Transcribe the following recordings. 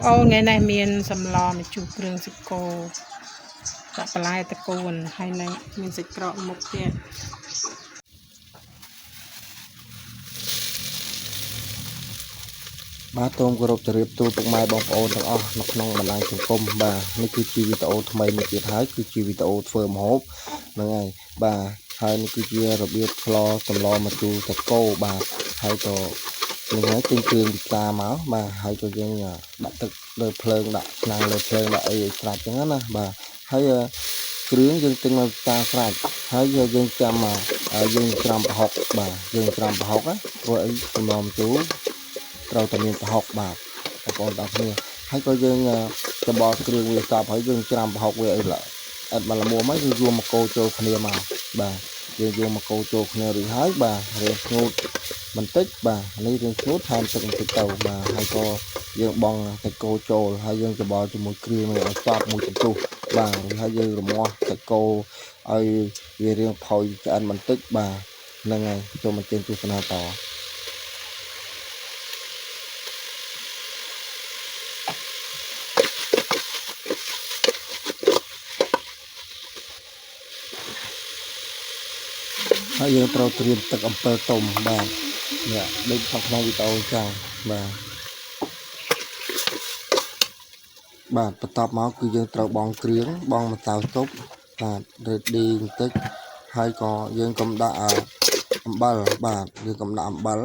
អូថ្ងៃនេះមានសម្លម្ជូរគ្រឿងសាច់គោដាក់បន្លែតកូនហើយនឹងមានសាច់ក្រកមុខទៀតបាទសូមគោរពជម្រាបសួរពុកម៉ែបងប្អូនទាំងអស់នៅក្នុងបណ្ដាញសង្គមបាទនេះគឺជាវីដេអូថ្មីមួយទៀតហើយគឺជាវីដេអូធ្វើម្ហូបហ្នឹងហើយបាទហើយនេះគឺជារបៀបស្លសម្លម្ជូរសាច់គោបាទហើយក៏នេះហើយទិញគ្រឿងពិសាមកបាទហើយក៏យើងដាក់ទឹកលើភ្លើងដាក់ឆ្នាំងលើភ្លើងដាក់អីឲ្យស្រាច់ចឹងណាបាទហើយគ្រឿងយើងទិញមកផ្សារស្រាច់ហើយយើងចាំយើងច្រាំប្រហុកបាទយើងច្រាំប្រហុកណាព្រោះអីសម្លម្ជូរត្រូវតែមានប្រហុកបាទបងប្អូនទាំងគ្នាហើយក៏យើងច្បល់គ្រឿងវាសពហើយយើងច្រាំប្រហុកវាអីល្អអត់បានល្មមហើយយើងយកមកកូរចូលគ្នាមកបាទយើងយកមកកូរចូលគ្នារួចហើយបាទរៀងស្ងួតបន្តិចបាទនេះរៀងស្ងួតថែមទឹកបន្តិចទៅបាទហើយក៏យើងបង់សាច់គោចូលហើយយើងច្បល់ជាមួយគ្រឿងឲ្យសព្វមួយចន្ទុះបាទហើយយើងរមាស់សាច់គោឲ្យវារៀងផុយឆ្អិនបន្តិចបាទហ្នឹងហើយចូលមកជិះទស្សនាតហើយយើងត្រូវត្រៀមទឹកអំពិលទុំបាទនេះដូចក្នុងវីដេអូចឹងបាទបន្ទាប់មកគឺយើងត្រូវបង់គ្រឿងបង់ម្សៅស៊ុបបាទរេឌីបន្តិចហើយក៏យើងកុំដាក់អំបិលបាទយើងកុំដាក់អំបិល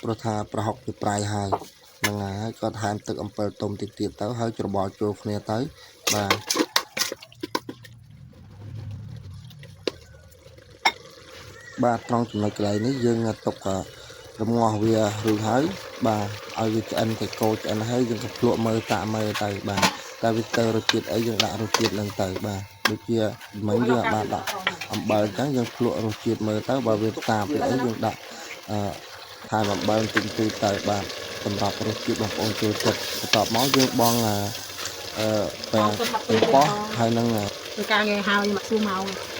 ព្រោះថាប្រហុកវាប្រៃហើយហ្នឹងហើយក៏ថែមទឹកអំពិលទុំតិចទៀតទៅហើយច្របល់ចូលគ្នាទៅបាទត្រង់ចំណុចកន្លែងនេះយើងទុករងាស់វារួចហើយបាទឲ្យវាឆ្អិនតែកូរឆ្អិនហើយយើងក៏ភ្លក់មើលតាក់មើលទៅបាទតែវាទៅរសជាតិអីយើងដាក់រសជាតិនឹងទៅបាទដូចជាមិញយើងបានដាក់អំបិលអញ្ចឹងយើងភ្លក់រសជាតិមើលទៅបើវាតាពីអីយើងដាក់ថែមអំបិលតិចតួចទៅបាទសម្រាប់រសជាតិបងប្អូនចូលចិត្តបន្ទាប់មកយើងបង់ប៉ោះហើយនឹងធ្វើការងារហើយមកសួរមក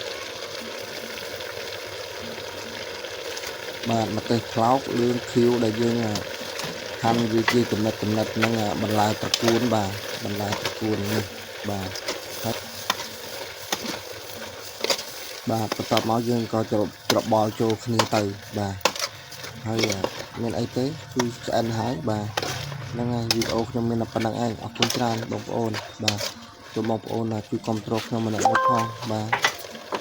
បាទម្ទេសខ្លោកលឿងខៀវដែលយើងហាន់វាជាចំណិតហ្នឹងបន្លែត្រកួនបាទបន្លែត្រកួននេះបាទហើយបាទបន្ទាប់មកយើងក៏ច្របល់ចូលគ្នាទៅបាទហើយមានអីទេគឺឆ្អិនហើយបាទហ្នឹងហើយវីដេអូខ្ញុំមានតែប៉ុណ្្នឹងឯងអរគុណច្រើនបងប្អូនបាទសូមបងប្អូនជួយគាំទ្រខ្ញុំម្នាក់មួយផងបាទ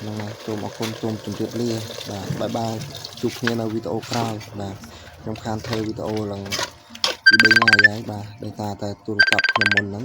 ហ្នឹងហើយសូមអរគុណសូមជម្រាបលាបាទបាយបាយជួបគ្នានៅវីដេអូក្រោយបាទខ្ញុំខានធ្វើវីដេអូឡើងពី3ថ្ងៃហើយបាទដោយសារតែទូរស័ព្ទខ្ញុំមុនហ្នឹង